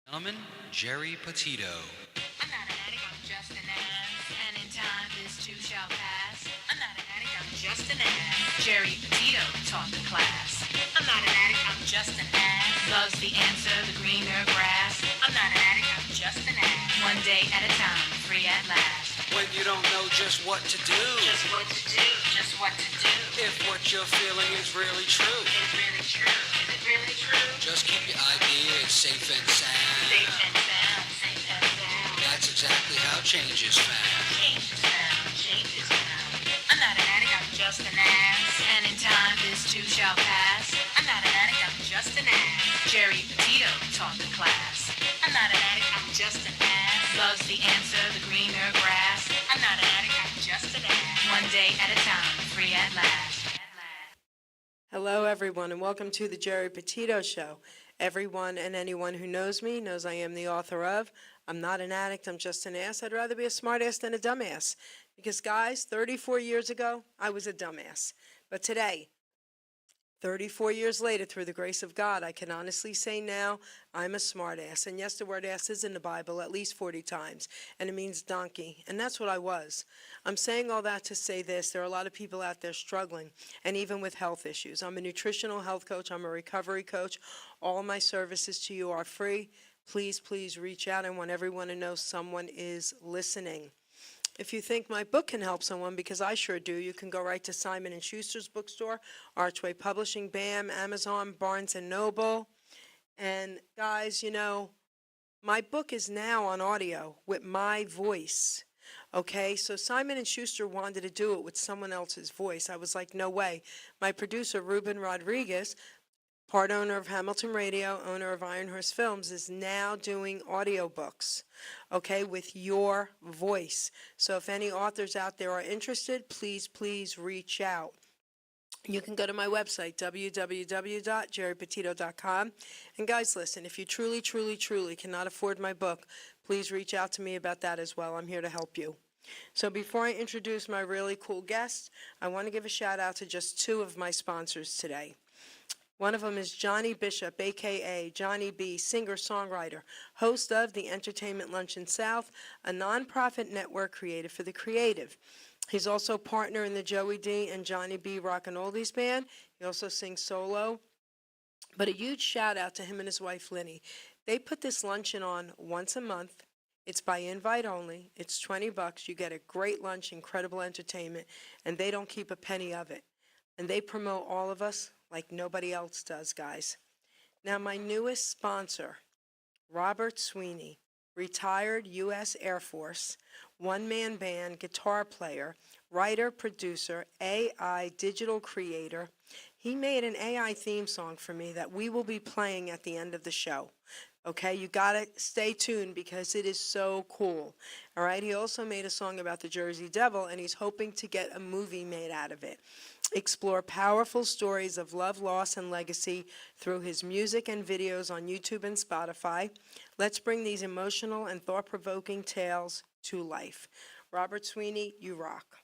Gentlemen, Geri Petito. I'm not an addict, I'm just an ass. And in time, this too shall pass. I'm not an addict, I'm just an ass. Geri Petito taught the class. I'm not an addict, I'm just an ass. Love's the answer, the greener grass. I'm not an addict, I'm just an ass. One day at a time, free at last. When you don't know just what to do, Just what to do, just what to do. if what you're feeling is really true, Is it really true? Is it really true? just keep your ideas safe and sound. Safe and sound, safe and sound. That's exactly how change is found. Change is found, change is found. I'm not an addict, I'm just an ass. And in time, this too shall pass. I'm not an addict, I'm just an ass. Geri Petito taught the class. I'm not an addict, I'm just an ass. Love's the answer, the greener grass. I'm not an addict, I'm just an ass. One day at a time, free at last. Hello, everyone, and welcome to the Geri Petito Show. Everyone and anyone who knows me knows I am the author of I'm Not an Addict, I'm Just an Ass. I'd rather be a smartass than a dumbass. Because, guys, 34 years ago, I was a dumbass. But today, 34 years later, through the grace of God, I can honestly say now I'm a smartass. And yes, the word ass is in the Bible at least 40 times, and it means donkey. And that's what I was. I'm saying all that to say this. There are a lot of people out there struggling, and even with health issues. I'm a nutritional health coach. I'm a recovery coach. All my services to you are free. Please, please reach out. I want everyone to know someone is listening. If you think my book can help someone, because I sure do, you can go right to Simon & Schuster's bookstore, Archway Publishing, BAM, Amazon, Barnes & Noble. And guys, you know, my book is now on audio with my voice. Okay, so Simon & Schuster wanted to do it with someone else's voice. I was like, no way. My producer, Ruben Rodriguez, part owner of Hamilton Radio, owner of Iron Horse Films, is now doing audiobooks, okay, with your voice. So if any authors out there are interested, please, please reach out. You can go to my website, www.geripetito.com. And guys, listen, if you truly, truly, truly cannot afford my book, please reach out to me about that as well. I'm here to help you. So before I introduce my really cool guests, I want to give a shout out to just two of my sponsors today. One of them is Johnny Bishop, a.k.a. Johnny B., singer-songwriter, host of the Entertainment Luncheon South, a nonprofit network created for the creative. He's also partner in the Joey D. and Johnny B. Rock and Oldies band. He also sings solo. But a huge shout-out to him and his wife, Linny. They put this luncheon on once a month. It's by invite only. It's $20. You get a great lunch, incredible entertainment, and they don't keep a penny of it. And they promote all of us like nobody else does, guys. Now, my newest sponsor, Robert Sweeney, retired U.S. Air Force, one-man band, guitar player, writer, producer, AI digital creator. He made an AI theme song for me that we will be playing at the end of the show. Okay, you gotta stay tuned because it is so cool. All right, he also made a song about the Jersey Devil, and he's hoping to get a movie made out of it. Explore powerful stories of love, loss, and legacy through his music and videos on YouTube and Spotify. Let's bring these emotional and thought-provoking tales to life. Robert Sweeney, you rock.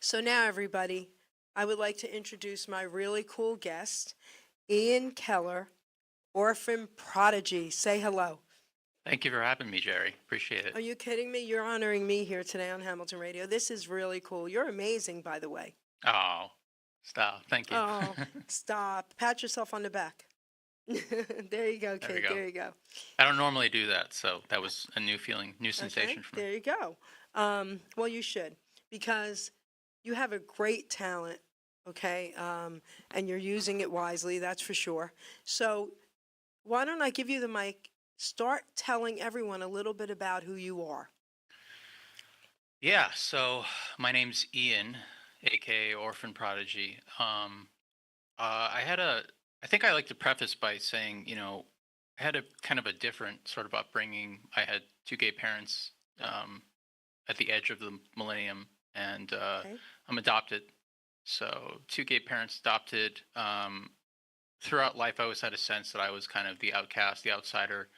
So now, everybody, I would like to introduce my really cool guest, Ian Keller, Orphan Prodigy. Say hello. Thank you for having me, Geri. Appreciate it. Are you kidding me? You're honoring me here today on Hamilton Radio. This is really cool. You're amazing, by the way. Oh, stop. Thank you. Oh, stop. Pat yourself on the back. There you go, There we kid. go. There you go. I don't normally do that, so that was a new feeling, new sensation for me. There you go. Well, you should, because you have a great talent, okay, and you're using it wisely, that's for sure. So why don't I give you the mic? Start telling everyone a little bit about who you are. Yeah, so my name's Ian, aka Orphan Prodigy. I think I like to preface by saying, I had a kind of a different sort of upbringing. I had two gay parents at the edge of the millennium, and Okay. I'm adopted. So two gay parents adopted. Throughout life, I always had a sense that I was kind of the outcast, the outsider.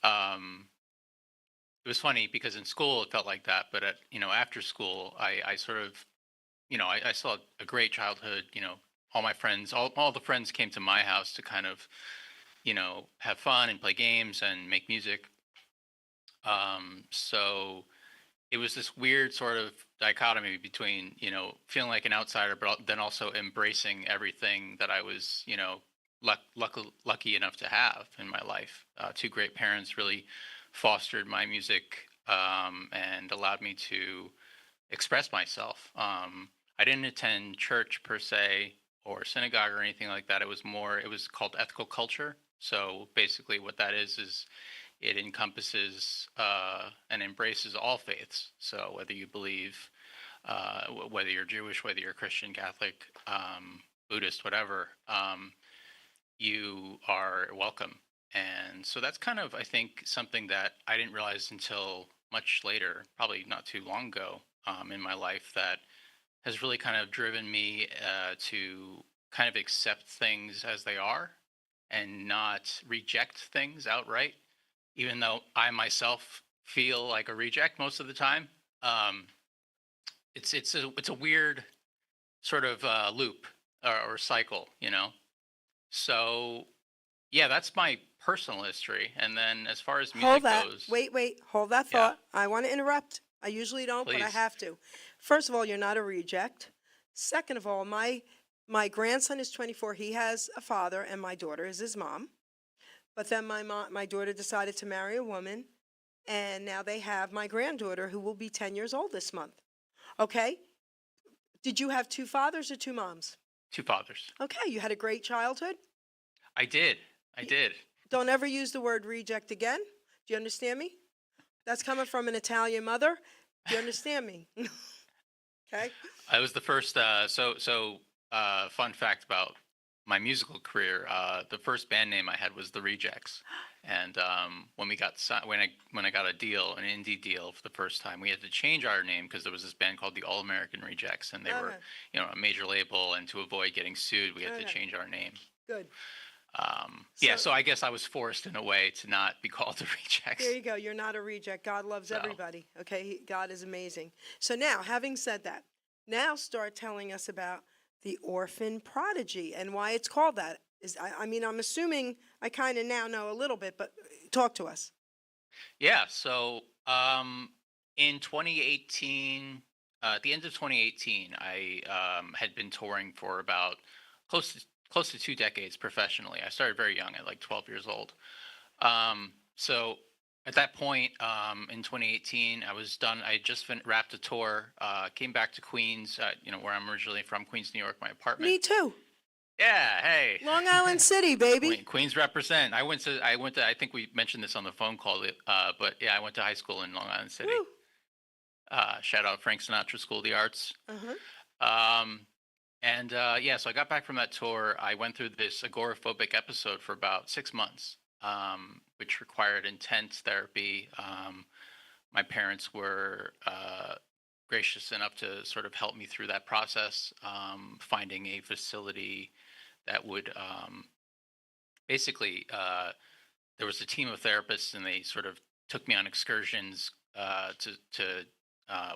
It was funny because in school it felt like that, but after school, I sort of, I saw a great childhood. All my friends, all the friends came to my house to kind of have fun and play games and make music. So it was this weird sort of dichotomy between, feeling like an outsider, but then also embracing everything that I was, lucky enough to have in my life. Two great parents really fostered my music, and allowed me to express myself. I didn't attend church per se or synagogue or anything like that. It was called ethical culture. So basically, what that is it encompasses and embraces all faiths. So whether you believe, whether you're Jewish, whether you're Christian, Catholic, Buddhist, whatever, you are welcome. And so that's kind of, I think, something that I didn't realize until much later, probably not too long ago, in my life, that has really kind of driven me to kind of accept things as they are and not reject things outright, even though I myself feel like a reject most of the time. Um, it's a weird sort of loop or cycle, So yeah, that's my personal history. And then as far as Hold music that. goes, Wait. Hold that yeah, thought. I want to interrupt. I usually don't, but I please. have to. First of all, you're not a reject. Second of all, my grandson is 24. He has a father, and my daughter is his mom. But then my daughter decided to marry a woman, and now they have my granddaughter, who will be 10 years old this month. Okay? Did you have two fathers or two moms? Two fathers. Okay, you had a great childhood. I did. I did. Don't ever use the word reject again. Do you understand me? That's coming from an Italian mother. Do you understand me? Okay? I was the first. Fun fact about my musical career: the first band name I had was the Rejects, and when we got when I got a deal, an indie deal for the first time, we had to change our name because there was this band called the All American Rejects, and they were, Okay. a major label, and to avoid getting sued, we had to Okay. change our name. Good. Yeah, So- so I guess I was forced in a way to not be called the Rejects. There you go. You're not a reject. God loves So. everybody. Okay? God is amazing. So now, having said that, now start telling us about the Orphan Prodigy and why it's called that. I mean, I'm assuming I kind of now know a little bit, but talk to us. Yeah, so in 2018, at the end of 2018, I had been touring for about close to 2 decades professionally. I started very young, at like 12 years old. So at that point, in 2018, I was done. I had just wrapped a tour. Came back to Queens, where I'm originally from, Queens, New York, my apartment. Me too. Yeah, hey. Long Island City, baby. Queens represent. I went to. I think we mentioned this on the phone call. But yeah, I went to high school in Long Island City. Woo. Shout out Frank Sinatra School of the Arts. Uh-huh. Yeah, so I got back from that tour. I went through this agoraphobic episode for about 6 months, which required intense therapy. My parents were gracious enough to sort of help me through that process, finding a facility that would basically, there was a team of therapists, and they sort of took me on excursions to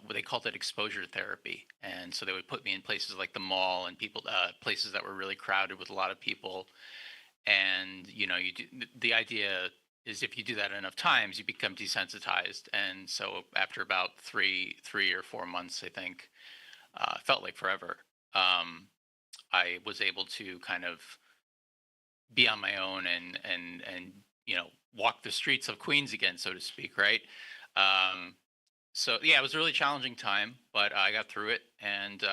what they called it exposure therapy. And so they would put me in places like the mall and places that were really crowded with a lot of people. And the idea is, if you do that enough times, you become desensitized. And so after about 3 or 4 months, I think, felt like forever, I was able to kind of be on my own and walk the streets of Queens again, so to speak, right? So yeah, it was a really challenging time, but I got through it. And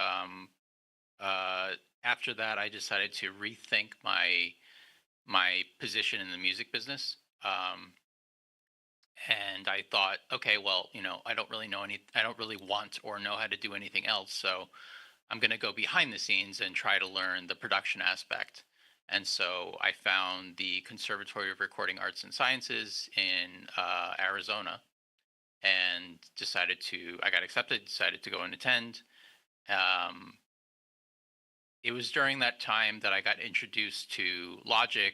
after that, I decided to rethink my position in the music business. And I thought, okay, well, I don't really want or know how to do anything else. So I'm going to go behind the scenes and try to learn the production aspect. And so I found the Conservatory of Recording Arts and Sciences in Arizona, and I got accepted, decided to go and attend. It was during that time that I got introduced to Logic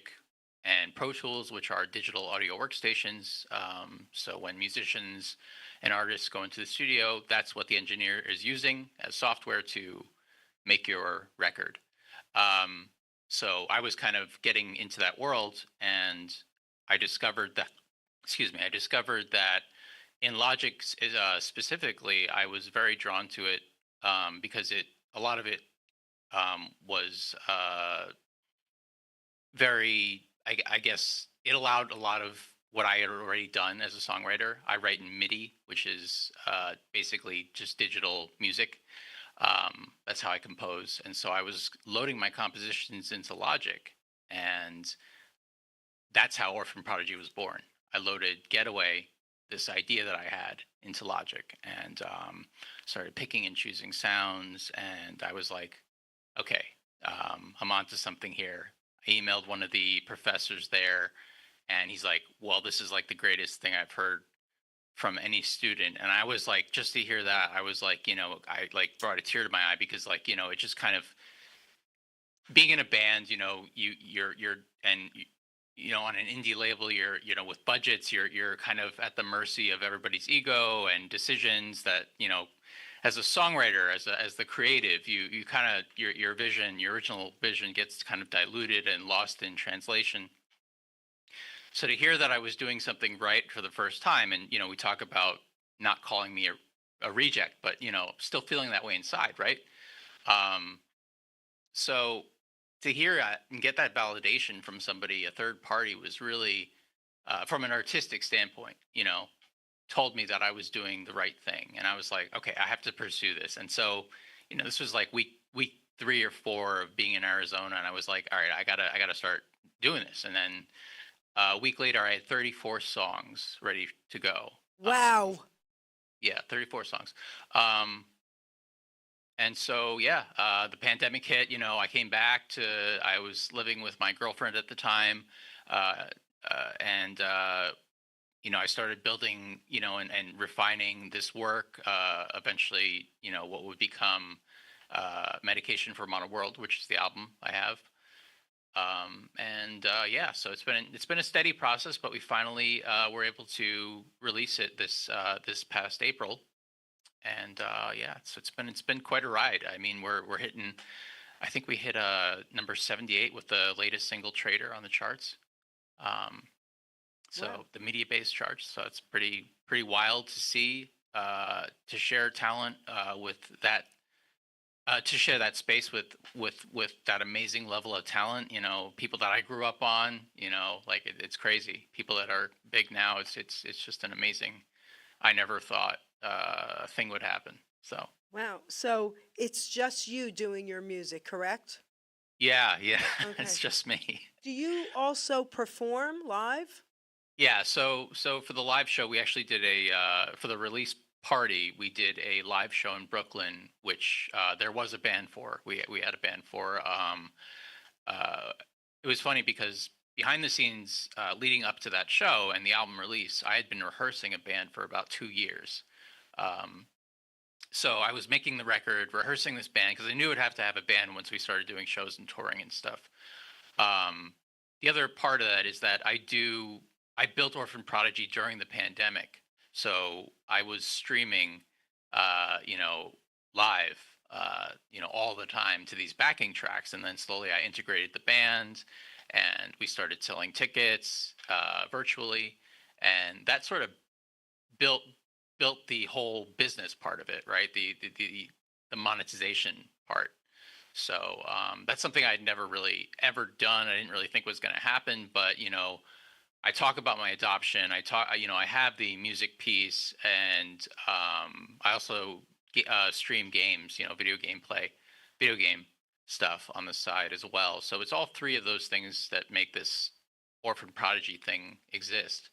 and Pro Tools, which are digital audio workstations. So when musicians and artists go into the studio, that's what the engineer is using as software to make your record. So I was kind of getting into that world, and I discovered that, excuse me, I discovered that in Logic specifically, I was very drawn to it because a lot of it was very, I guess, it allowed a lot of what I had already done as a songwriter. I write in MIDI, which is basically just digital music. That's how I compose. And so I was loading my compositions into Logic, and that's how Orphan Prodigy was born. I loaded Getaway, this idea that I had, into Logic, and started picking and choosing sounds. And I was like, okay, I'm onto something here. I emailed one of the professors there, and he's like, well, this is like the greatest thing I've heard from any student. And I was like, just to hear that, I was like, I like brought a tear to my eye, because like, it just kind of, being in a band, you're and on an indie label, you're, with budgets, you're kind of at the mercy of everybody's ego and decisions that, as a songwriter, as the creative, you kind of, your vision, your original vision gets kind of diluted and lost in translation. So to hear that I was doing something right for the first time, and we talk about not calling me a reject, but still feeling that way inside, right? So to hear that and get that validation from somebody, a third party, was really, from an artistic standpoint, told me that I was doing the right thing. And I was like, okay, I have to pursue this. And so, this was like week 3 or 4 of being in Arizona, and I was like, all right, I gotta start doing this. And then a week later, I had 34 songs ready to go. Wow. Yeah, 34 songs. And so, yeah, the pandemic hit. I came back to, I was living with my girlfriend at the time, and I started building, and refining this work. Eventually, what would become Medication for a Modern World, which is the album I have. Yeah, so it's been a steady process, but we finally were able to release it this past April. And yeah, so it's been quite a ride. I mean, we're hitting, I think we hit number 78 with the latest single, Trader, on the charts. So Wow. the media-based charts. So it's pretty wild to see, to share talent with that, to share that space with that amazing level of talent. People that I grew up on. Like it's crazy. People that are big now. It's just an amazing. I never thought a thing would happen. So Wow. So it's just you doing your music, correct? yeah, Okay. it's just me. Do you also perform live? Yeah, so for the live show, we actually did for the release party, we did a live show in Brooklyn, which there was a band for. We had a band for. It was funny because behind the scenes, leading up to that show and the album release, I had been rehearsing a band for about 2 years. So I was making the record, rehearsing this band, because I knew I'd have to have a band once we started doing shows and touring and stuff. The other part of that is that I built Orphan Prodigy during the pandemic. So I was streaming, live, all the time to these backing tracks. And then slowly I integrated the band, and we started selling tickets virtually. And that sort of built the whole business part of it, right? The monetization part. So that's something I'd never really ever done. I didn't really think was going to happen, but I talk about my adoption. I have the music piece, and I also stream games, video game stuff on the side as well. So it's all 3 of those things that make this Orphan Prodigy thing exist.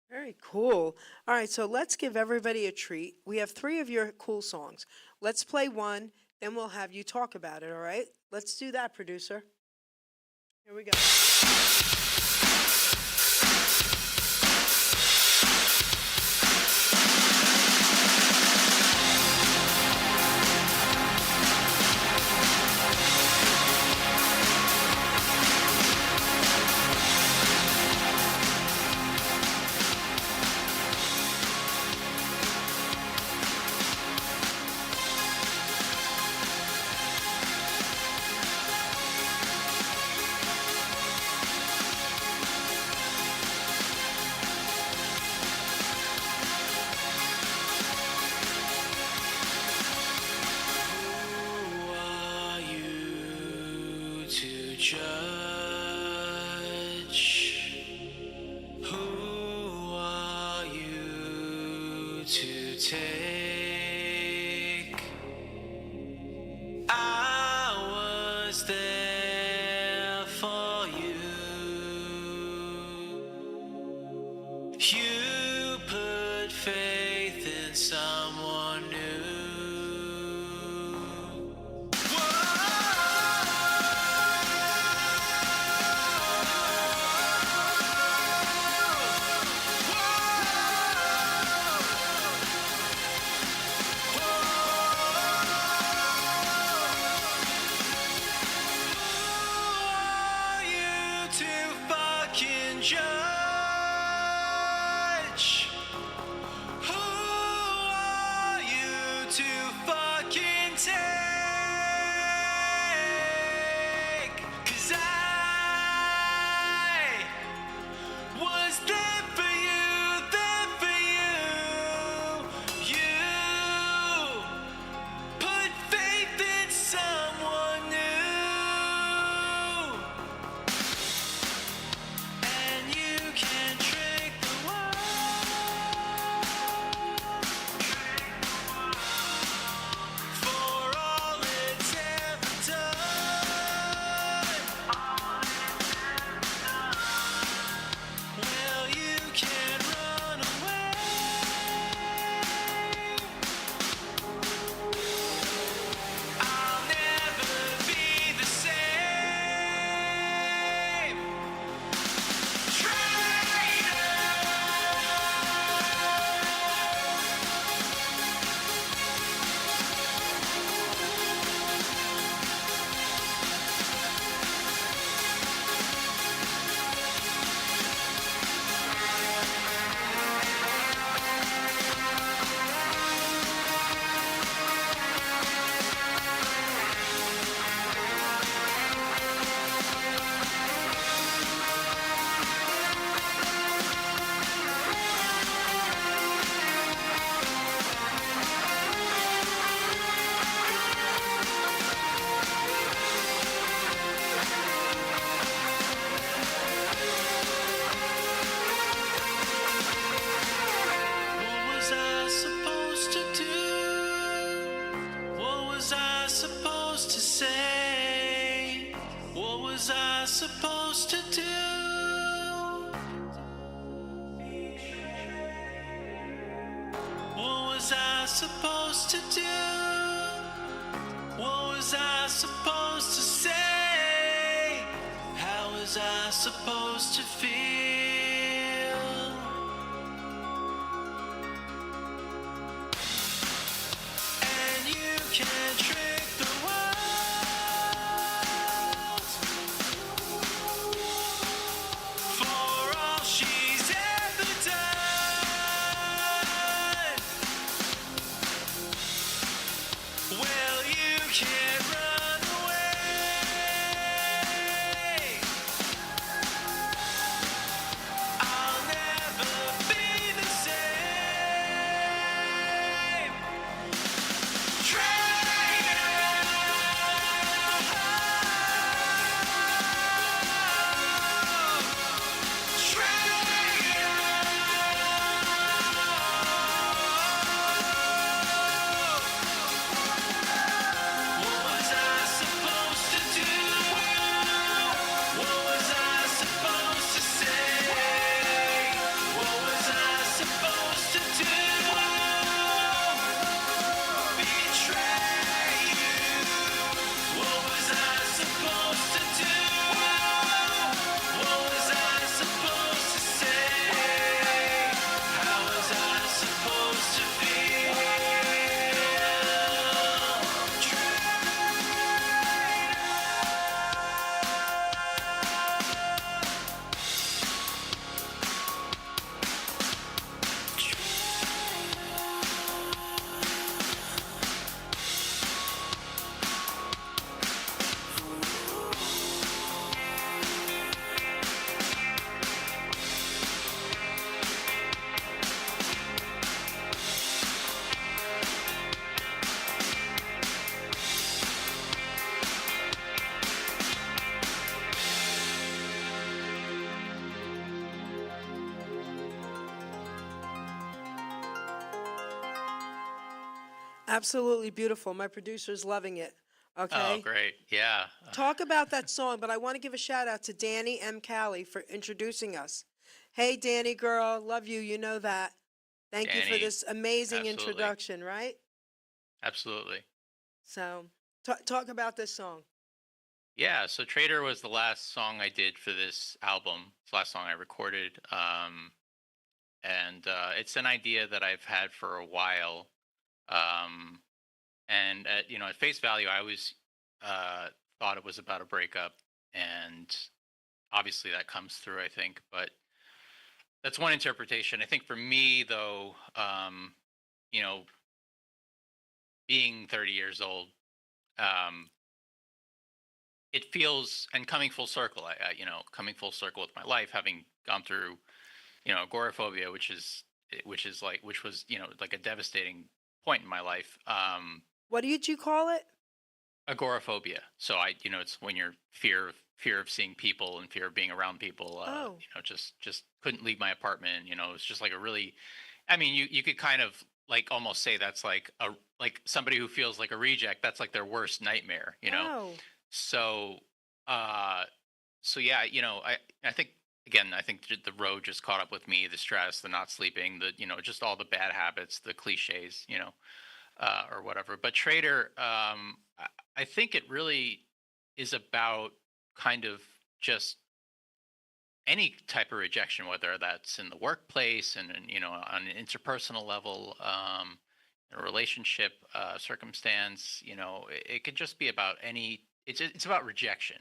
Very cool. All right, so let's give everybody a treat. We have 3 of your cool songs. Let's play one, then we'll have you talk about it, all right? Let's do that, producer. Here we go. judge? Who are you to take? I was there for you. You put faith in someone new. Judge. Who are you to fucking take? 'Cause I was there for you, there for you. You put faith in someone new. And you can trick the world for all it's ever done. Well, you can run away. I'll never be the same. What was I supposed to do? What was I supposed to say? What was I supposed to do? What was I supposed to do? What was I supposed to say? How was I supposed to feel? And you can trick the world for all she's ever done. Well, you can't run away. I'll never be the same. What Absolutely beautiful. My producer's loving it. Oh, Okay. great. Yeah. Talk about that song, but I want to give a shout out to Danny M. Callie for introducing us. Hey, Danny girl, love you. You know that. Thank you for Danny, this amazing absolutely. introduction, right? Absolutely. So, talk about this song. Yeah, so Trader was the last song I did for this album. It's the last song I recorded. And it's an idea that I've had for a while. Um, and at face value, I always uh, thought it was about a breakup, and obviously that comes through, I think. But that's one interpretation. I think for me, though, you know, being 30 years old, um, it feels, and coming full circle. Coming full circle with my life, having gone through, agoraphobia, which was like a devastating point in my life. What did you call it? Agoraphobia. So it's when you're fear of seeing people and fear of being around people. Oh. Just couldn't leave my apartment. It's just like a really, I mean, you could kind of like almost say that's like somebody who feels like a reject. That's like their worst nightmare. Oh. So, uh, so yeah, I think again, I think the road just caught up with me, the stress, the not sleeping, just all the bad habits, the cliches, or whatever. But Trader, I think it really is about kind of just any type of rejection, whether that's in the workplace and on an interpersonal level, in a relationship circumstance. It could just be about any. It's about rejection,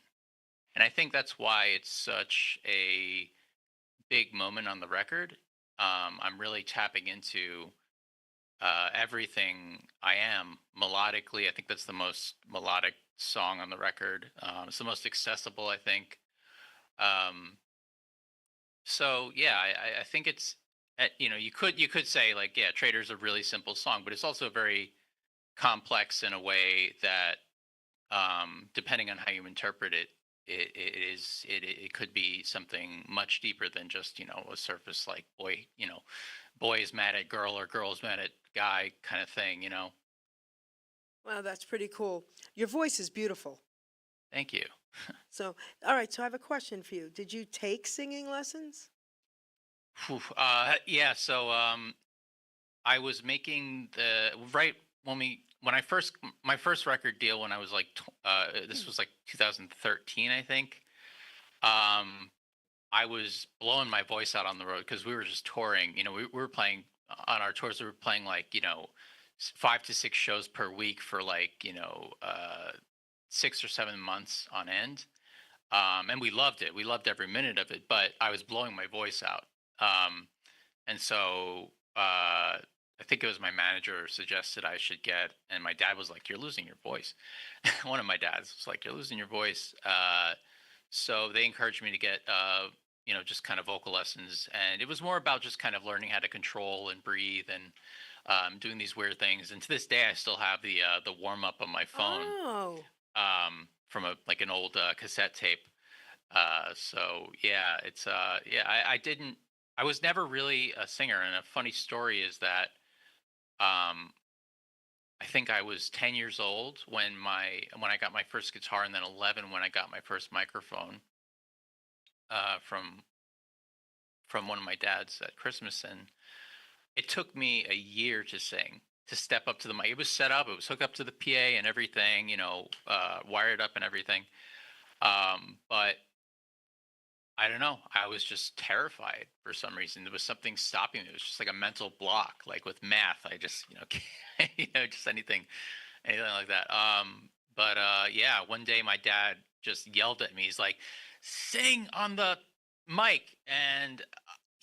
and I think that's why it's such a big moment on the record. I'm really tapping into everything I am melodically. I think that's the most melodic song on the record. It's the most accessible, I think. Um, so yeah, I think it's you could say like, yeah, Trader's a really simple song, but it's also very complex in a way that depending on how you interpret it, it could be something much deeper than just a surface like boy is mad at girl or girl's mad at guy kind of thing. Wow, that's pretty cool. Your voice is beautiful. Thank you. So, all right, so I have a question for you. Did you take singing lessons? Phew, yeah, so I was making the right when I first my first record deal when I was like this was like 2013, I think. Um, I was blowing my voice out on the road because we were just touring. We were playing on our tours. We were playing like 5 to 6 shows per week for like 6 or 7 months on end. And we loved it. We loved every minute of it. But I was blowing my voice out. And so I think it was my manager suggested I should get, and my dad was like, "You're losing your voice." One of my dads was like, "You're losing your voice." So they encouraged me to get, just kind of vocal lessons, and it was more about just kind of learning how to control and breathe and doing these weird things. And to this day, I still have the warm up on my phone Oh. from an old cassette tape. So yeah, it's yeah, I was never really a singer, and a funny story is that um, I think I was 10 years old when I got my first guitar, and then 11 when I got my first microphone from one of my dads at Christmas, and it took me a year to sing, to step up to the mic. It was set up, it was hooked up to the PA and everything, wired up and everything. But I don't know. I was just terrified for some reason. There was something stopping me. It was just like a mental block. Like with math, I just, can't, just anything like that. But yeah, one day my dad just yelled at me. He's like, "Sing on the mic," and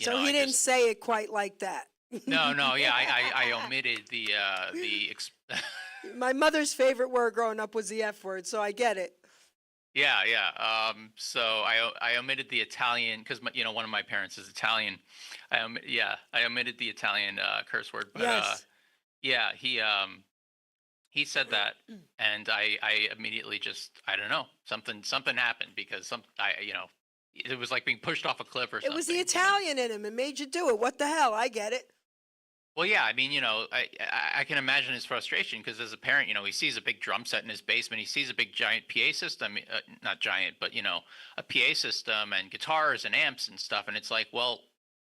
So he I didn't just say it quite like that. no, yeah, I omitted My mother's favorite word growing up was the F word, so I get it. Yeah, yeah. So I omitted the Italian because one of my parents is Italian. I omitted the Italian curse word, but Yes. yeah, he said that, and I immediately just, I don't know, something happened because it was like being pushed off a cliff or It was the something. Italian in him. It made you do it. What the hell? I get it. Well, yeah, I mean, I can imagine his frustration because as a parent, he sees a big drum set in his basement. He sees a big giant PA system, not giant, but a PA system and guitars and amps and stuff. And it's like, well,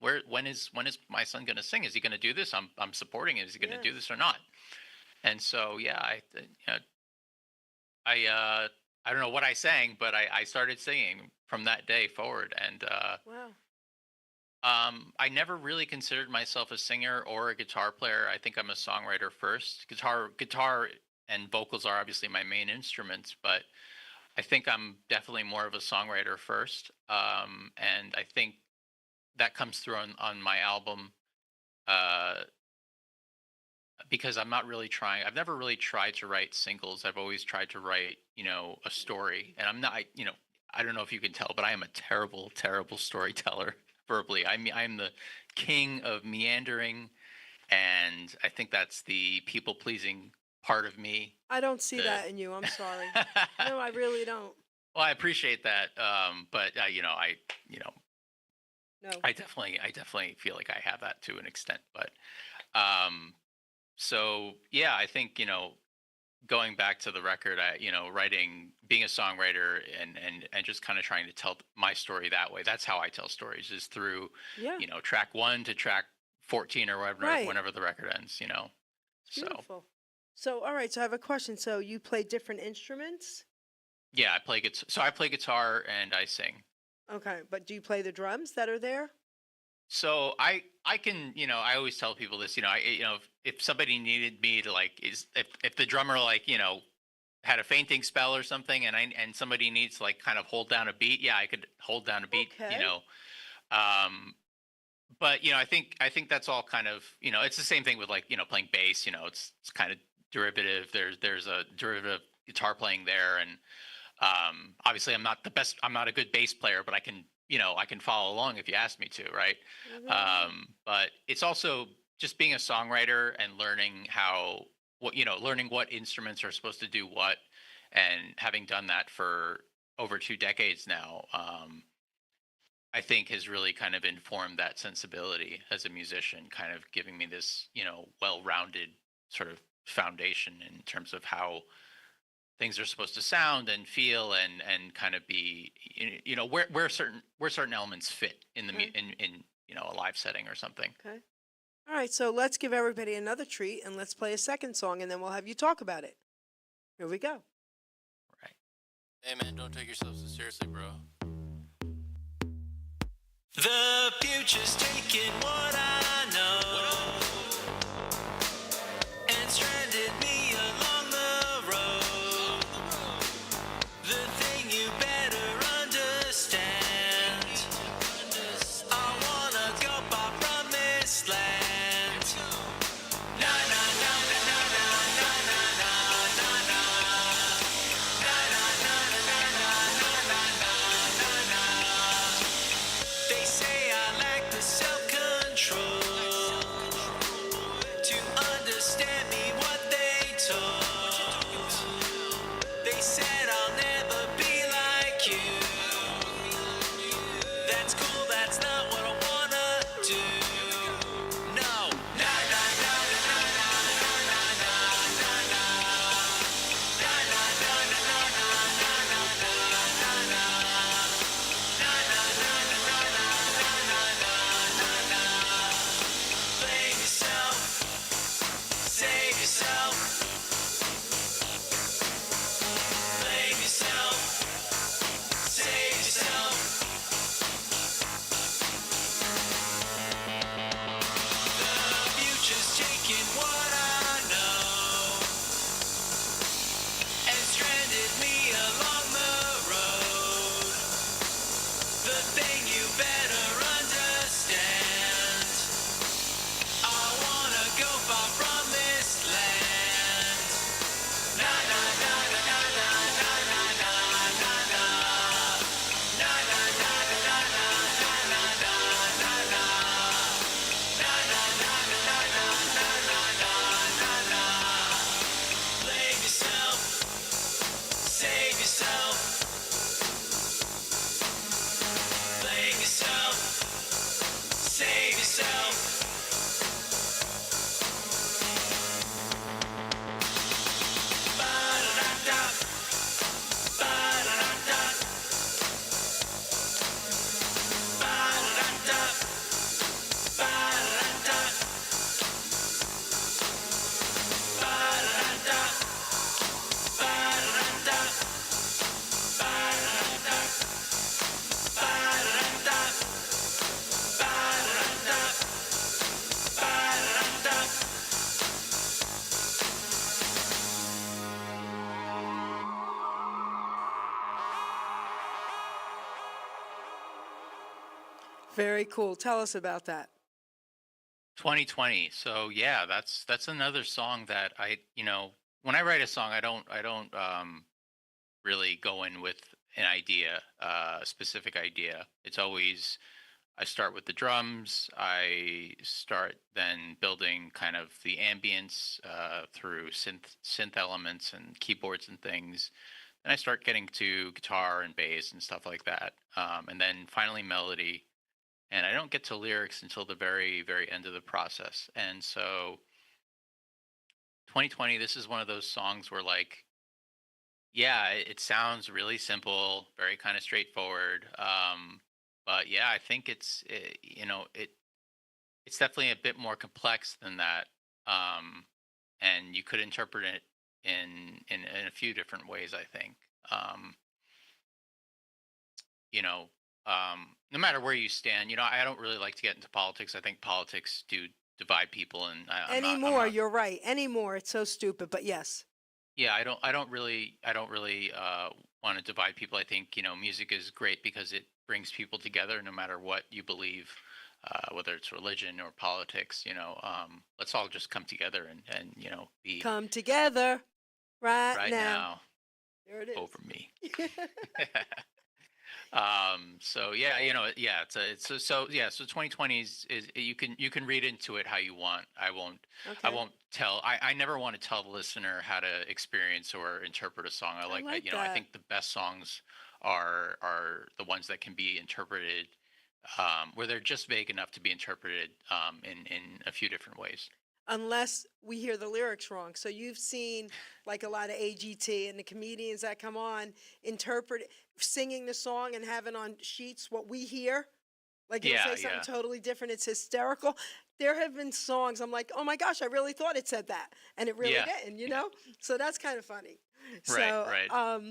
when is my son going to sing? Is he going to do this? I'm supporting it. Is he going to do Yes. this or not? And so, yeah, I don't know what I sang, but I started singing from that day forward. And Wow. I never really considered myself a singer or a guitar player. I think I'm a songwriter first. Guitar and vocals are obviously my main instruments, but I think I'm definitely more of a songwriter first. And I think that comes through on my album, uh, because I'm not really trying. I've never really tried to write singles. I've always tried to write, a story. And I'm not, I don't know if you can tell, but I am a terrible, terrible storyteller verbally. I'm the king of meandering, and I think that's the people pleasing part of me. I don't see The that in you. I'm sorry. No, I really don't. Well, I appreciate that, but No. I definitely feel like I have that to an extent. But so yeah, I think going back to the record, writing, being a songwriter, and just kind of trying to tell my story that way. That's how I tell stories, is through Yeah. track 1 to track 14 or whatever, Right. whenever the record ends. It's So beautiful. So, all right. So I have a question. So you play different instruments? yeah, I play guitar. So I play guitar and I sing. Okay. But do you play the drums that are there? So I can, I always tell people this, if somebody needed me to, like, if the drummer, like, had a fainting spell or something, and somebody needs to, like, kind of hold down a beat, yeah, I could hold down a beat. Okay. But I think that's all kind of, it's the same thing with, like, playing bass. It's kind of derivative. There's a derivative guitar playing there, and obviously I'm not the best. I'm not a good bass player, but I can follow along if you ask me to, right? Mhm. But it's also just being a songwriter and learning what instruments are supposed to do what, and having done that for over 2 decades now, I think has really kind of informed that sensibility as a musician, kind of giving me this, well-rounded sort of foundation in terms of how things are supposed to sound and feel, and kind of be, where certain elements fit in the Okay. in a live setting or something. Okay. All right. So let's give everybody another treat and let's play a second song and then we'll have you talk about it. Here we go. Right. Hey man, don't take yourself so seriously, bro. The future's taking what I know and stranded me along the road. The thing you better understand. I wanna go far from this land. Na na na na na na na na na na na. Na na na na na na na na na na. They say I lack the self-control to understand me what they told. They said I'll never be like you. That's cool, that's not what I wanna do. No. Na na na na na na na na na na. Na na na na na na na na na na. Na na na na na na na na na na. Blame yourself, save yourself. Blame yourself, save yourself. Very cool. Tell us about that. 2020. So yeah, that's another song that when I write a song, I don't really go in with an idea, a specific idea. It's always I start with the drums. I start then building kind of the ambience through synth elements and keyboards and things. Then I start getting to guitar and bass and stuff like that, and then finally melody. And I don't get to lyrics until the very very end of the process. And so 2020, this is one of those songs where like yeah, it sounds really simple, very kind of straightforward. But yeah, I think it's definitely a bit more complex than that. Um, and you could interpret it in a few different ways, I think. Um, you know, no matter where you stand, I don't really like to get into politics. I think politics do divide people, and I'm Anymore, not. you're right. Anymore, it's so stupid, but yes. Yeah, I don't really want to divide people. I think, music is great because it brings people together no matter what you believe, whether it's religion or politics, let's all just come together and be Come together right right now. now There it is. over me. So yeah, yeah, so 2020 is you can read into it how you want. I Okay. won't tell. I never want to tell the listener how to experience or interpret a song. I like that. like I that. think the best songs are the ones that can be interpreted, where they're just vague enough to be interpreted in a few different ways. Unless we hear the lyrics wrong. So you've seen like a lot of AGT and the comedians that come on interpret singing the song and having on sheets what we hear. Like it'll Yeah, say something yeah, totally different. It's hysterical. There have been songs I'm like, oh my gosh, I really thought it said that, and it really yeah, didn't. You yeah. know, so that's kind of funny. Right, So, right. all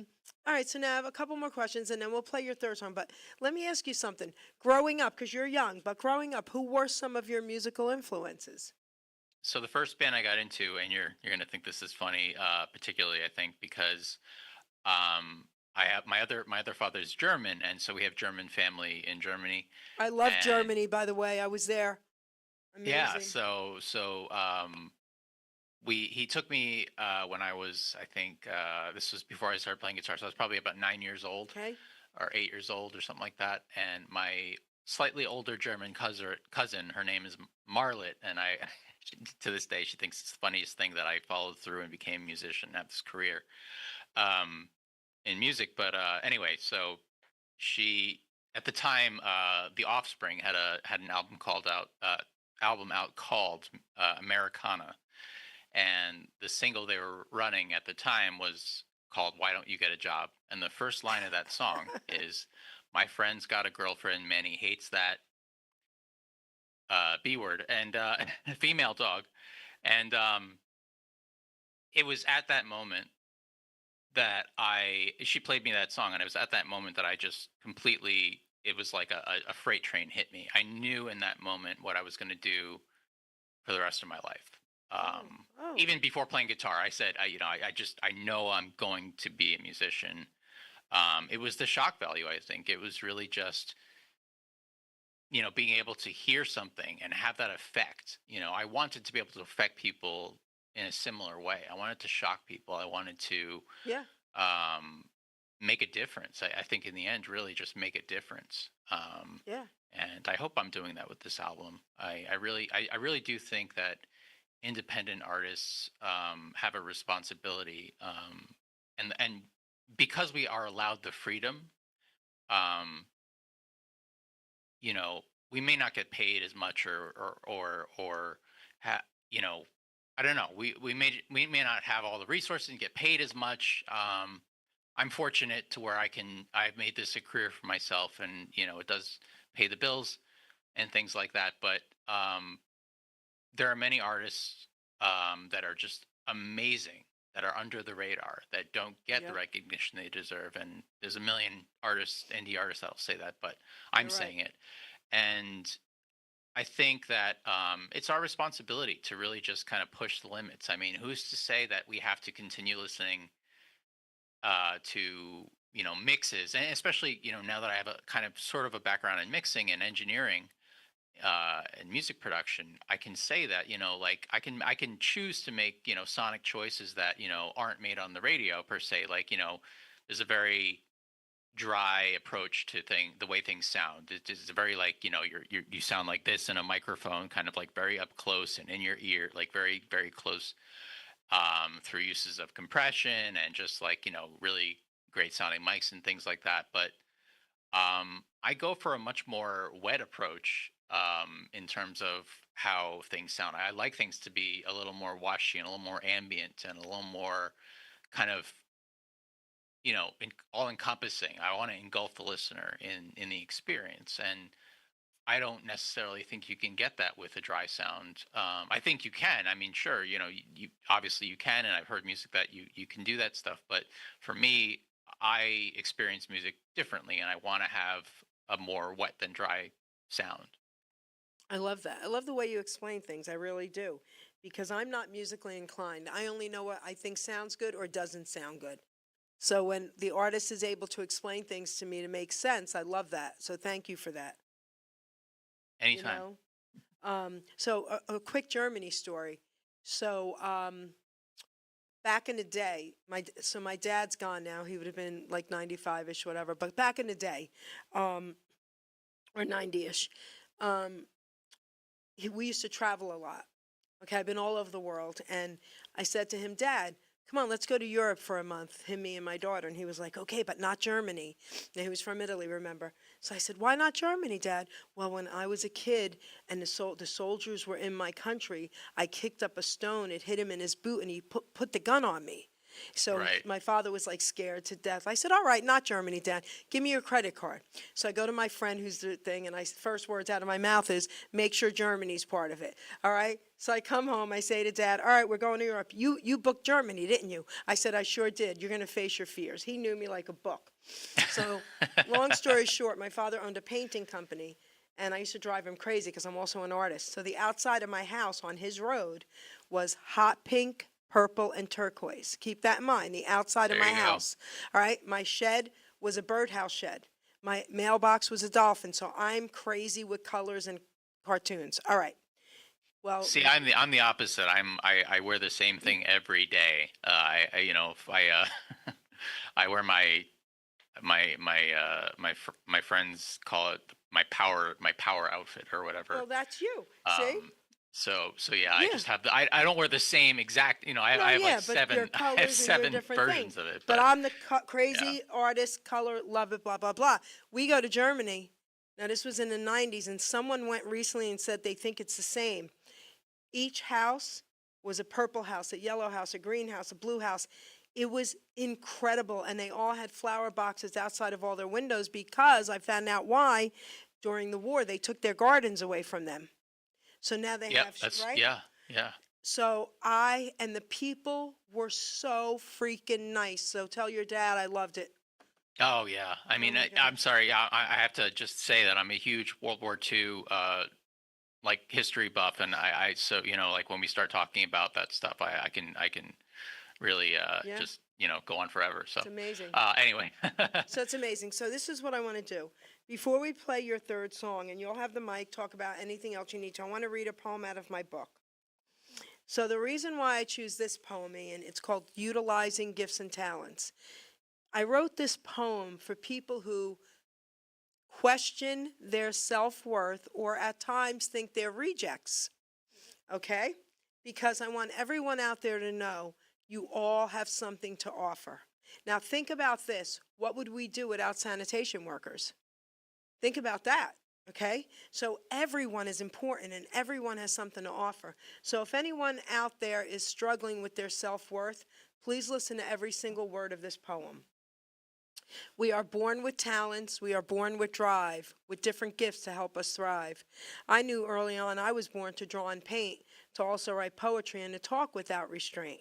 right. So now I have a couple more questions, and then we'll play your third song. But let me ask you something. Growing up, because you're young, but growing up, who were some of your musical influences? So the first band I got into, and you're gonna think this is funny, particularly I think because I have my other father's German, and so we have German family in Germany, I love and Germany, by the way. I was there. yeah, Amazing. so we he took me when I was I think this was before I started playing guitar, so I was probably about 9 years old Okay. or 8 years old or something like that, and my slightly older German cousin, her name is Marlet, and I to this day she thinks it's the funniest thing that I followed through and became a musician and have this career. Um, in music. But anyway, so she at the time, The Offspring had an album out called Americana, and the single they were running at the time was called "Why Don't You Get a Job?" And the first line of that song is, "My friend's got a girlfriend, man, he hates that B word and female dog," and it was at that moment that she played me that song, and it was at that moment that I just completely it was like a freight train hit me. I knew in that moment what I was going to do for the rest of my life. Oh, oh, Even before playing guitar, I said, I know I'm going to be a musician. It was the shock value. I think it was really just being able to hear something and have that effect. I wanted to be able to affect people in a similar way. I wanted to shock people. I wanted to yeah, um, make a difference. I think in the end, really just make a difference. yeah, And I hope I'm doing that with this album. I really do think that independent artists have a responsibility, and because we are allowed the freedom, um, we may not get paid as much or you know, I don't know. We may not have all the resources and get paid as much. I'm fortunate to where I've made this a career for myself, and it does pay the bills and things like that. But there are many artists that are just amazing, that are under the radar, that don't get the yeah. recognition they deserve. And there's a million artists, indie artists, that'll say that, but I'm You're right. saying it. And I think that it's our responsibility to really just kind of push the limits. I mean, who's to say that we have to continue listening to mixes, and especially, now that I have a kind of sort of a background in mixing and engineering, and music production, I can say that, like I can choose to make, sonic choices that, aren't made on the radio per se. Like, there's a very dry approach to the way things sound. It's very like, you sound like this in a microphone, kind of like very up close and in your ear, like very, very close, through uses of compression and just like, really great sounding mics and things like that. But I go for a much more wet approach, in terms of how things sound. I like things to be a little more washy and a little more ambient and a little more kind of, all encompassing. I want to engulf the listener in the experience, and I don't necessarily think you can get that with a dry sound. I think you can. I mean, sure, you obviously you can, and I've heard music that you can do that stuff. But for me, I experience music differently, and I want to have a more wet than dry sound. I love that. I love the way you explain things. I really do. Because I'm not musically inclined. I only know what I think sounds good or doesn't sound good. So when the artist is able to explain things to me to make sense, I love that. So thank you for that. You Anytime. know? So a quick Germany story. So back in the day, my dad's gone now. He would have been like 95-ish, whatever. But back in the day, or 90-ish, we used to travel a lot. Okay, I've been all over the world, and I said to him, Dad, come on, let's go to Europe for a month, him, me, and my daughter. And he was like, okay, but not Germany. And he was from Italy, remember? So I said, why not Germany, Dad? Well, when I was a kid and the soldiers were in my country, I kicked up a stone, it hit him in his boot, and he put the gun on me. So Right. my father was like scared to death. I said, all right, not Germany, Dad. Give me your credit card. So I go to my friend who's the thing, and first words out of my mouth is, make sure Germany's part of it. All right? So I come home, I say to Dad, all right, we're going to Europe. You booked Germany, didn't you? I said, I sure did. You're going to face your fears. He knew me like a book. So long story short, my father owned a painting company, and I used to drive him crazy because I'm also an artist. So the outside of my house on his road was hot pink, purple, and turquoise. Keep that in mind, the outside of There my you go. house. All right, my shed was a birdhouse shed. My mailbox was a dolphin, so I'm crazy with colors and cartoons. All right. Well, See, I'm the opposite. I wear the same thing every day. If I wear my friends call it my power outfit or whatever. well, that's you. See? So yeah, I Yeah. just have I don't wear the same exact. I, No, I have yeah, like but seven. your I colors have and your seven different versions things. of it. But I'm the yeah. crazy artist, color, love it, blah, blah, blah. We go to Germany. Now, this was in the 90s, and someone went recently and said they think it's the same. Each house was a purple house, a yellow house, a green house, a blue house. It was incredible, and they all had flower boxes outside of all their windows because I found out why during the war they took their gardens away from them. So now they Yep. have, That's right? yeah. So and the people were so freaking nice. So tell your dad I loved it. Oh yeah. I mean, my God. I'm sorry. I have to just say that I'm a huge World War II like history buff, and I so like when we start talking about that stuff, I can really Yeah. just go on forever. So It's amazing. anyway. So it's amazing. So this is what I want to do. Before we play your third song, and you'll have the mic, talk about anything else you need to, I want to read a poem out of my book. So the reason why I choose this poem, Ian, it's called Utilizing Gifts and Talents. I wrote this poem for people who question their self-worth or at times think they're rejects, okay? Because I want everyone out there to know you all have something to offer. Now think about this. What would we do without sanitation workers? Think about that, okay? So everyone is important and everyone has something to offer. So if anyone out there is struggling with their self-worth, please listen to every single word of this poem. We are born with talents, we are born with drive, with different gifts to help us thrive. I knew early on I was born to draw and paint, to also write poetry and to talk without restraint.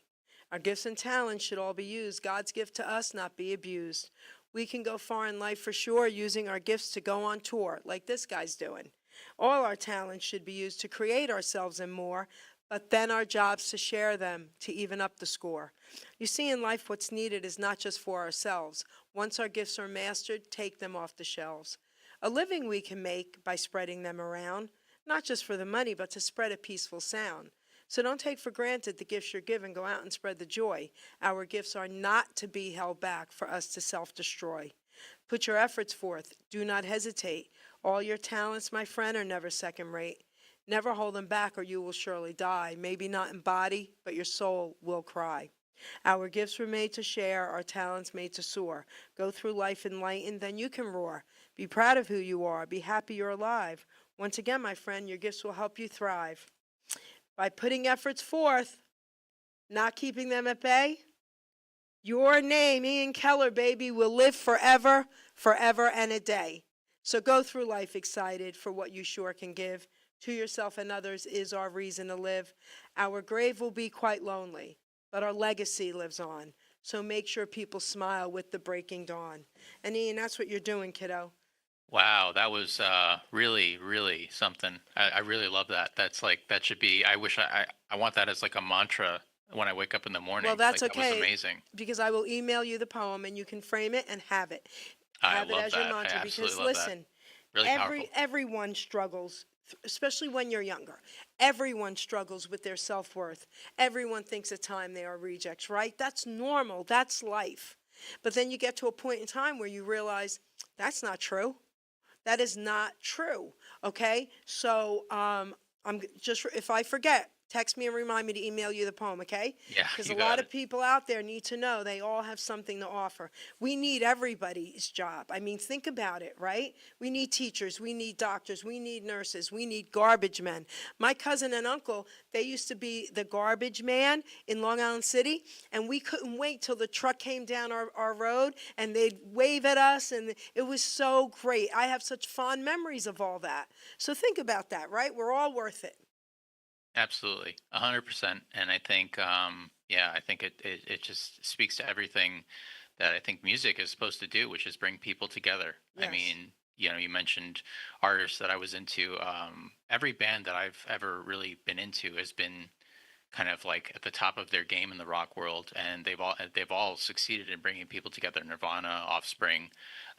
Our gifts and talents should all be used, God's gift to us, not be abused. We can go far in life for sure, using our gifts to go on tour, like this guy's doing. All our talents should be used to create ourselves and more, but then our job's to share them to even up the score. You see, in life, what's needed is not just for ourselves. Once our gifts are mastered, take them off the shelves. A living we can make by spreading them around, not just for the money, but to spread a peaceful sound. So don't take for granted the gifts you're given. Go out and spread the joy. Our gifts are not to be held back for us to self-destroy. Put your efforts forth. Do not hesitate. All your talents, my friend, are never second rate. Never hold them back or you will surely die. Maybe not in body, but your soul will cry. Our gifts were made to share, our talents made to soar. Go through life enlightened, then you can roar. Be proud of who you are. Be happy you're alive. Once again, my friend, your gifts will help you thrive. By putting efforts forth, not keeping them at bay, your name, Ian Keller, baby, will live forever, forever and a day. So go through life excited for what you sure can give. To yourself and others is our reason to live. Our grave will be quite lonely, but our legacy lives on. So make sure people smile with the breaking dawn. And Ian, that's what you're doing, kiddo. Wow, that was really, really something. I really love that. That's like, that should be, I wish I want that as like a mantra when I wake up in the morning. Well, that's like, okay. That was amazing. Because I will email you the poem and you can frame it and have it. I Have it love as your that. I mantra. absolutely Because love that. listen, Really powerful. everyone struggles, especially when you're younger. Everyone struggles with their self-worth. Everyone thinks at time they are rejects, right? That's normal. That's life. But then you get to a point in time where you realize that's not true. That is not true. Okay? So if I forget, text me and remind me to email you the poem, okay? Yeah, Because you a got lot it. of people out there need to know they all have something to offer. We need everybody's job. I mean, think about it, right? We need teachers, we need doctors, we need nurses, we need garbage men. My cousin and uncle, they used to be the garbage man in Long Island City, and we couldn't wait till the truck came down our road and they'd wave at us, and it was so great. I have such fond memories of all that. So think about that, right? We're all worth it. Absolutely, 100%. And I think, yeah, I think it just speaks to everything that I think music is supposed to do, which is bring people together. I Yes. mean, you mentioned artists that I was into. Every band that I've ever really been into has been kind of like at the top of their game in the rock world, and they've all succeeded in bringing people together. Nirvana, Offspring,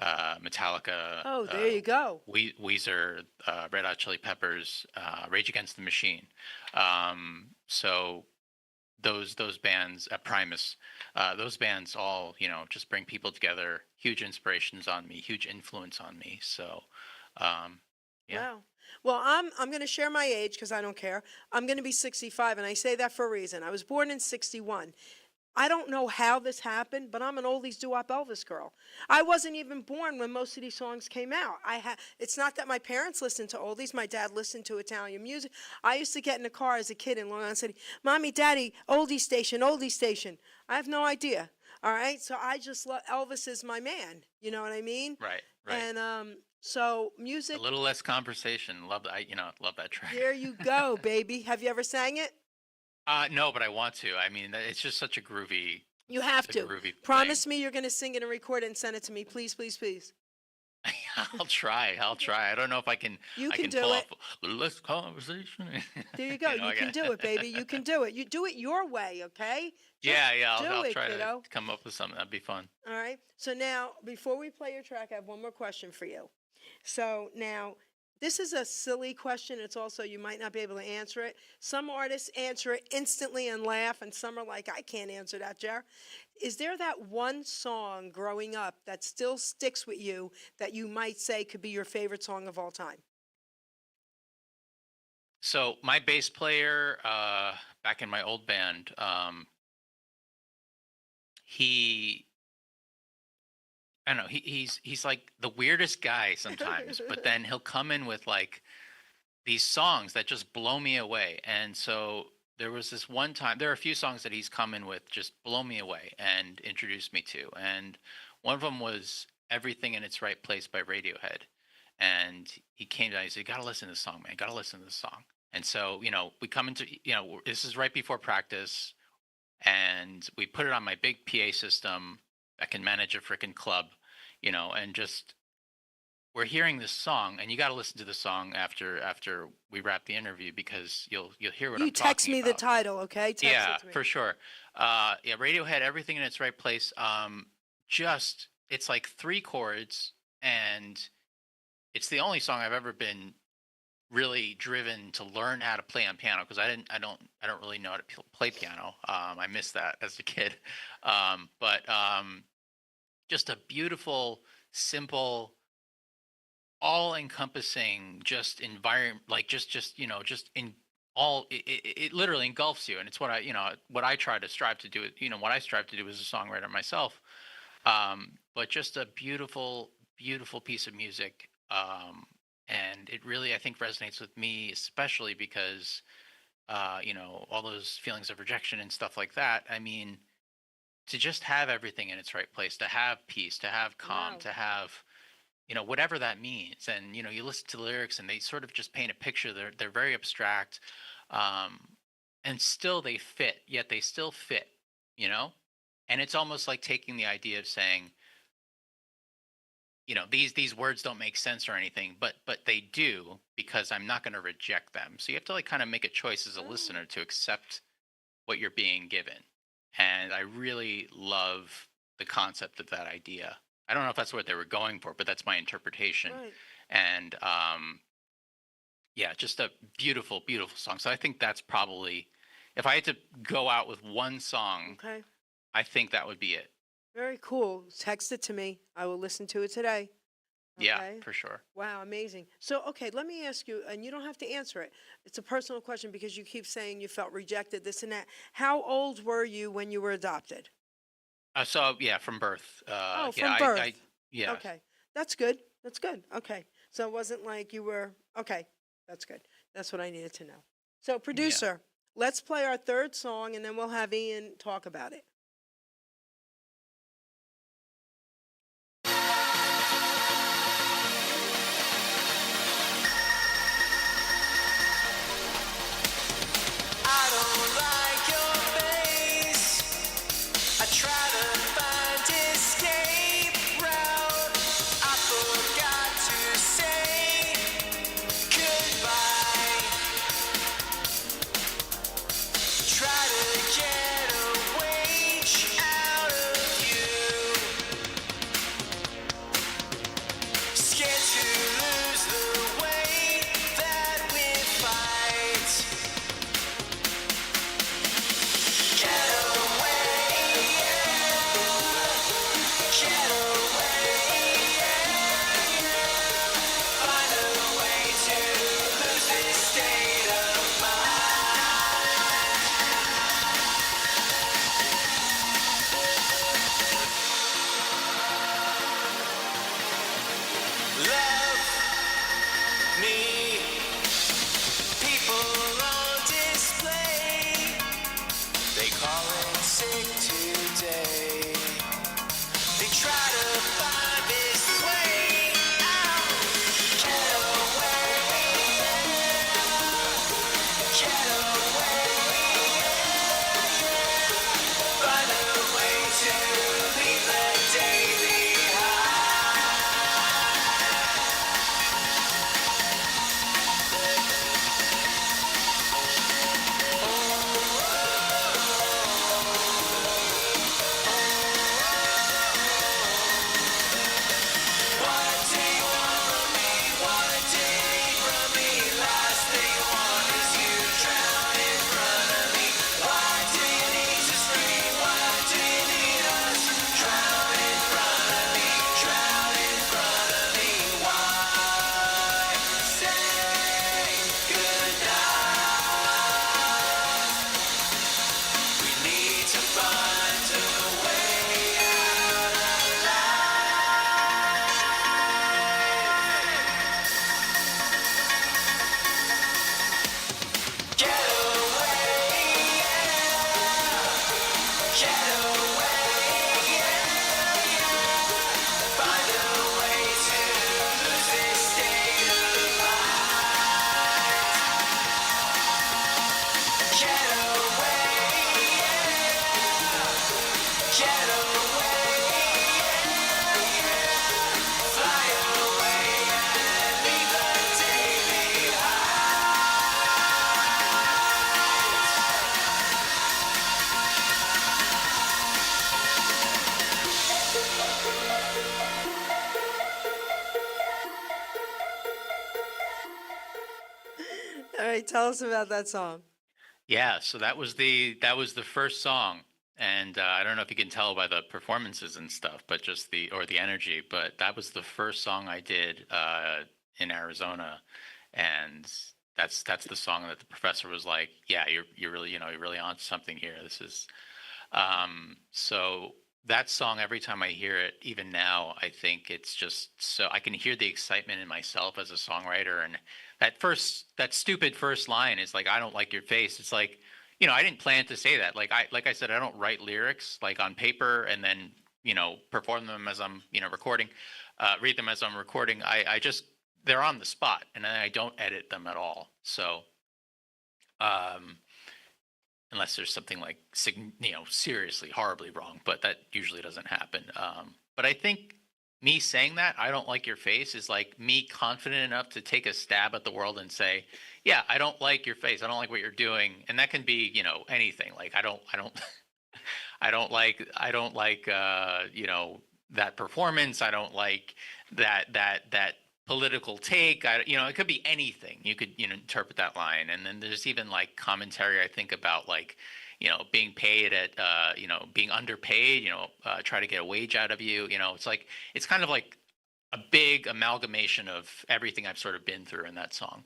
Metallica, Oh, there you go. Weezer, Red Hot Chili Peppers, Rage Against the Machine. So those bands, Primus, those bands all just bring people together. Huge inspirations on me, huge influence on me. So yeah. Wow. Well, I'm going to share my age because I don't care. I'm going to be 65, and I say that for a reason. I was born in 61. I don't know how this happened, but I'm an oldies doo-wop Elvis girl. I wasn't even born when most of these songs came out. It's not that my parents listened to oldies. My dad listened to Italian music. I used to get in the car as a kid in Long Island City, Mommy, Daddy, oldie station, oldie station. I have no idea. All right, so I just love Elvis is my man. You know what I mean? Right. And so A music. little less conversation. Love that. Love that track. There you go, baby. Have you ever sang it? No, but I want to. I mean, it's just such a groovy, You have a to. groovy Promise me you're going to sing it and record it and send it to me, please, please, please. thing. I'll try. I'll try. I don't know if I can. You I can can do pull it. off a little less conversation. There you go. You know, You I can got- do it, baby. You can do it. You do it your way, okay? Just Yeah. do I'll it, try kiddo. to come up with something. That'd be fun. All right. So now, before we play your track, I have one more question for you. So now, this is a silly question. It's also, you might not be able to answer it. Some artists answer it instantly and laugh, and some are like, I can't answer that, Jer. Is there that one song growing up that still sticks with you that you might say could be your favorite song of all time? So my bass player, back in my old band, he I don't know. He's like the weirdest guy sometimes, but then he'll come in with like these songs that just blow me away. And so there was this one time. There are a few songs that he's come in with just blow me away and introduced me to. And one of them was "Everything in Its Right Place" by Radiohead. And he came down. He said, "You gotta listen to this song, man. You gotta listen to this song." And so we come into this is right before practice, and we put it on my big PA system that can manage a freaking club, and just we're hearing this song, and you got to listen to the song after we wrap the interview, because you'll hear what You I'm talking text me the about. title, okay? Text Yeah, it to me. for sure. Yeah, Radiohead, everything in its right place. Just it's like 3 chords, and it's the only song I've ever been really driven to learn how to play on piano, because I don't really know how to play piano. I missed that as a kid. But just a beautiful, simple, all-encompassing, just environment, like just just in all it literally engulfs you, and it's what I try to strive to do. What I strive to do as a songwriter myself. But just a beautiful, beautiful piece of music. And it really, I think, resonates with me, especially because all those feelings of rejection and stuff like that. I mean, to just have everything in its right place, to have peace, to have calm, Wow. to have whatever that means. And you listen to the lyrics, and they sort of just paint a picture. They're very abstract, um, and still they fit. Yet they still fit. You know, and it's almost like taking the idea of saying, these words don't make sense or anything, but they do, because I'm not going to reject them. So you have to like kind of make a choice as a listener to accept what you're being given. And I really love the concept of that idea. I don't know if that's what they were going for, but that's my interpretation. Right. And yeah, just a beautiful, beautiful song. So I think that's probably, if I had to go out with one song, Okay. I think that would be it. Very cool. Text it to me. I will listen to it today. Yeah, Okay. for sure. Wow, amazing. So, okay, let me ask you, and you don't have to answer it. It's a personal question because you keep saying you felt rejected, this and that. How old were you when you were adopted? So yeah, from birth. Oh, Yeah, from birth. yeah. Okay, that's good. That's good. Okay, so it wasn't like you were. Okay, that's good. That's what I needed to know. So, producer, let's play our third song, and then we'll have Ian talk about it. I don't like your face. I try to find escape route. I forgot to say goodbye. Try to get a wage out of you. Scared to lose the way that we fight. Get away, get away, find a way to lose this state of mind. Love me, people on display. They call it sick today. They try to find this way out. Get away, get away. Find a way to leave the day behind. right, tell us about that song. Yeah, so that was the first song, and I don't know if you can tell by the performances and stuff, but just the energy. But that was the first song I did in Arizona, and that's the song that the professor was like, "Yeah, you're really you're really on something here. This is." So that song, every time I hear it, even now, I think it's just so I can hear the excitement in myself as a songwriter. And that stupid first line is like, "I don't like your face." It's like, I didn't plan to say that. Like I said, I don't write lyrics like on paper and then, perform them as I'm, recording, read them as I'm recording. I just, they're on the spot and I don't edit them at all. So, um, unless there's something like seriously horribly wrong, but that usually doesn't happen. But I think me saying that "I don't like your face" is like me confident enough to take a stab at the world and say, "Yeah, I don't like your face. I don't like what you're doing," and that can be anything. Like I don't I don't like that performance. I don't like that political take. It could be anything. You could interpret that line, and then there's even like commentary I think about like being paid at being underpaid. Try to get a wage out of you. It's like it's kind of like a big amalgamation of everything I've sort of been through in that song.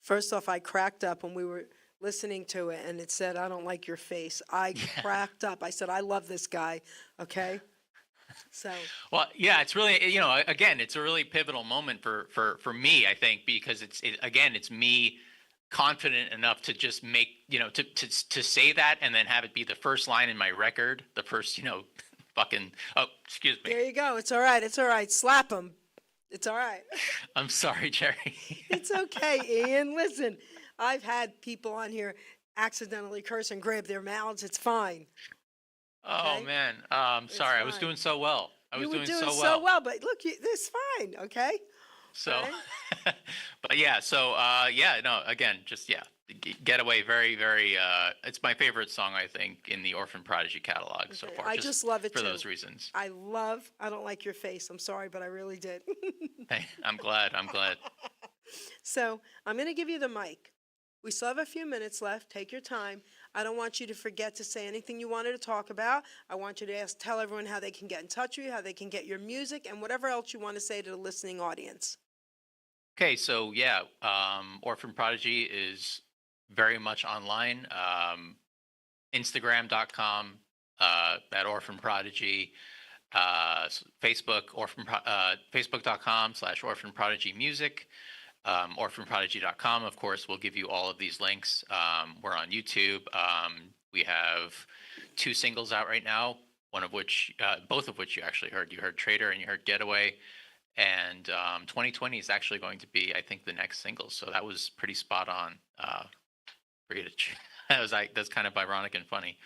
First off, I cracked up when we were listening to it and it said, "I don't like your face." I cracked up. I said, "I love this guy." Okay? So, Well, yeah, it's really, again, it's a really pivotal moment for me, I think, because again, it's me confident enough to just make, to say that and then have it be the first line in my record, the first, fucking, oh, excuse me. there you go. It's all right. It's all right. Slap him. It's all right. I'm sorry, Jerry. It's okay, Ian. Listen, I've had people on here accidentally curse and grab their mouths. It's fine. Oh Okay. man, sorry, I was fine. doing so well. I was You were doing doing so well. but look, it's fine, okay? So, Right? but yeah, so yeah, no, again, just yeah, Getaway, very, very. It's my favorite song, I think, in the Orphan Prodigy catalog so Okay, far. I just love it for too. those reasons. I don't like your face. I'm sorry, but I really did. Hey, I'm glad. I'm glad. So I'm going to give you the mic. We still have a few minutes left. Take your time. I don't want you to forget to say anything you wanted to talk about. I want you to tell everyone how they can get in touch with you, how they can get your music, and whatever else you want to say to the listening audience. Okay, so yeah, Orphan Prodigy is very much online. Instagram.com at Orphan Prodigy. Facebook, Facebook.com/Orphan Prodigy Music. OrphanProdigy.com, of course, will give you all of these links. We're on YouTube. We have 2 singles out right now, both of which you actually heard. You heard Trader and you heard Getaway. And 2020 is actually going to be, I think, the next single. So that was pretty spot on for you to. That's kind of ironic and funny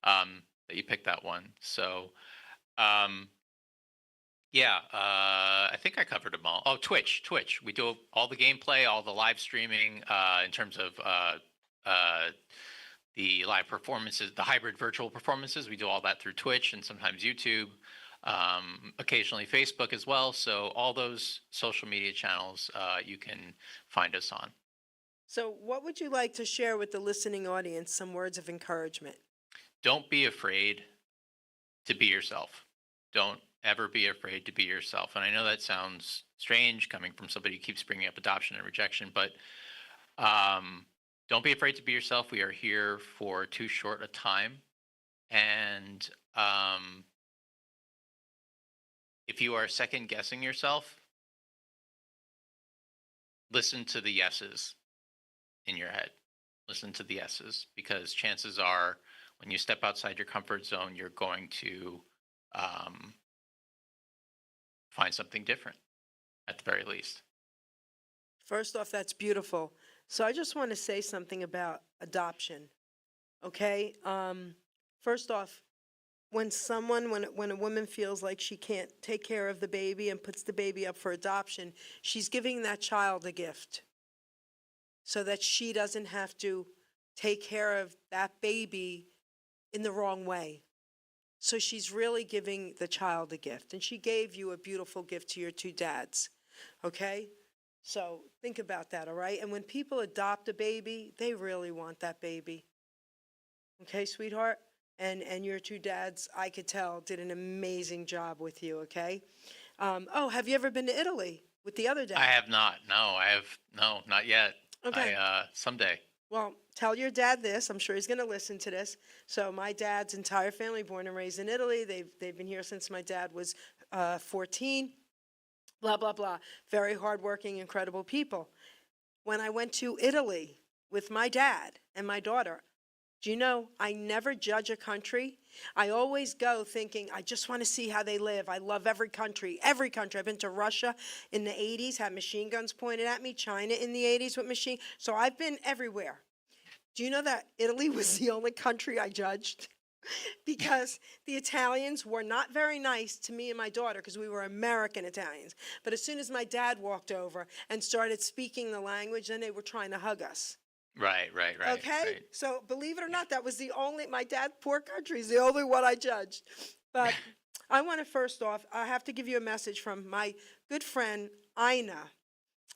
that you picked that one. So. Yeah, I think I covered them all. Oh, Twitch. We do all the gameplay, all the live streaming in terms of the live performances, the hybrid virtual performances. We do all that through Twitch and sometimes YouTube, occasionally Facebook as well. So all those social media channels you can find us on. So, what would you like to share with the listening audience? Some words of encouragement. Don't be afraid to be yourself. Don't ever be afraid to be yourself. And I know that sounds strange coming from somebody who keeps bringing up adoption and rejection, but don't be afraid to be yourself. We are here for too short a time. And if you are second guessing yourself, listen to the yeses in your head. Listen to the yeses, because chances are when you step outside your comfort zone, you're going to find something different at the very least. First off, that's beautiful. So, I just want to say something about adoption. Okay? First off, when a woman feels like she can't take care of the baby and puts the baby up for adoption, she's giving that child a gift so that she doesn't have to take care of that baby in the wrong way. So she's really giving the child a gift, and she gave you a beautiful gift to your 2 dads, okay? So think about that, all right? And when people adopt a baby, they really want that baby. Okay, sweetheart? And your two dads, I could tell, did an amazing job with you, okay? Oh, have you ever been to Italy with the other dad? I have not. No, not yet. Okay. Someday. Well, tell your dad this. I'm sure he's going to listen to this. So my dad's entire family, born and raised in Italy. They've been here since my dad was 14. Blah, blah, blah. Very hardworking, incredible people. When I went to Italy with my dad and my daughter, do you know, I never judge a country. I always go thinking, I just want to see how they live. I love every country, every country. I've been to Russia in the 80s, had machine guns pointed at me, China in the 80s with machine. So I've been everywhere. Do you know that Italy was the only country I judged? Because the Italians were not very nice to me and my daughter because we were American Italians. But as soon as my dad walked over and started speaking the language, then they were trying to hug us. Right. Okay? Right. So believe it or not, that was the only, my dad's poor country is the only one I judged. But I want to first off, I have to give you a message from my good friend, Ina.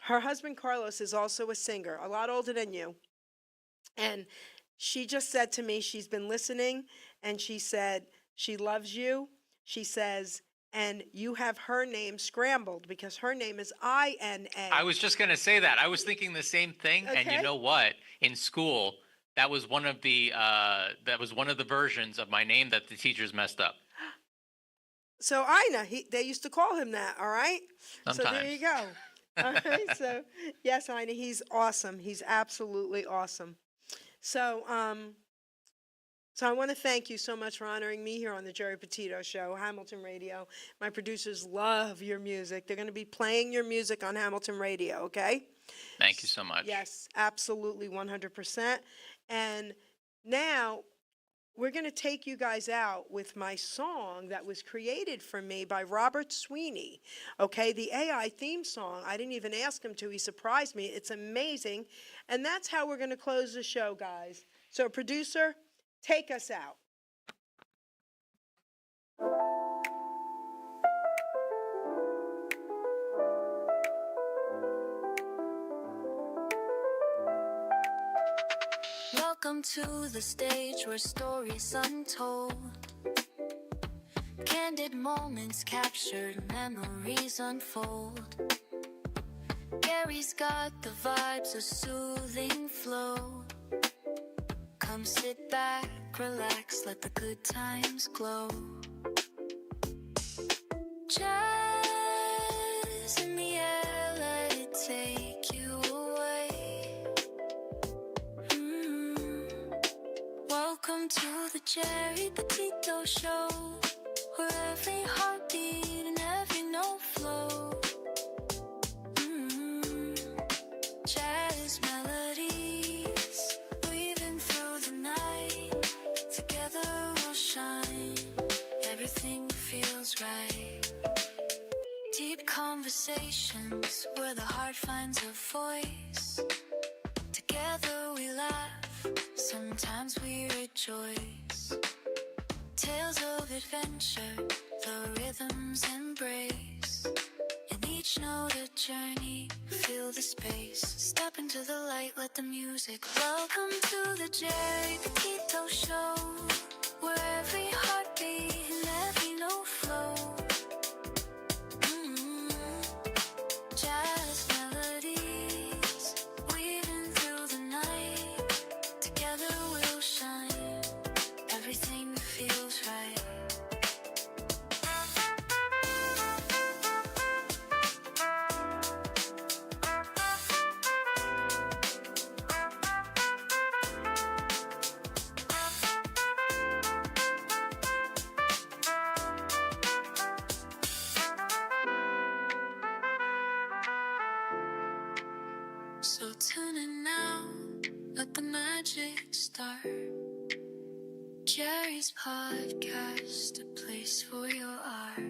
Her husband, Carlos, is also a singer, a lot older than you. And she just said to me, she's been listening, and she said she loves you. She says, and you have her name scrambled because her name is I-N-A. I was just going to say that. I was thinking the same thing. And Okay. you know what? In school, that was one of the versions of my name that the teachers messed up. So Ina, they used to call him that, all right? So there Sometimes. you go. All right, so yes, Ina, he's awesome. He's absolutely awesome. So, so I want to thank you so much for honoring me here on the Geri Petito Show, Hamilton Radio. My producers love your music. They're going to be playing your music on Hamilton Radio, okay? Thank you so much. Yes, absolutely, 100%. And now we're going to take you guys out with my song that was created for me by Robert Sweeney, okay? The AI theme song. I didn't even ask him to. He surprised me. It's amazing. And that's how we're going to close the show, guys. So, producer, take us out. Welcome to the stage where stories untold, candid moments captured, memories unfold. Gary's got the vibes, a soothing flow. Come sit back, relax, let the good times glow. Jazz in the air, let it take you away. Welcome to the Geri Petito Show, where every heartbeat and every note flow. Jazz melodies weaving through the night. Together we'll shine. Everything feels right. Deep conversations where the heart finds a voice. Together we laugh, sometimes we rejoice. Tales of adventure, the rhythms embrace. In each note a journey, feel the space. Step into the light, let the music. Welcome to the Geri Petito Show, where every heartbeat and every note flow. Jazz melodies weaving through the night. Together we'll shine. Everything feels right. So tune in now, let the magic start. Geri's podcast, a place for your art.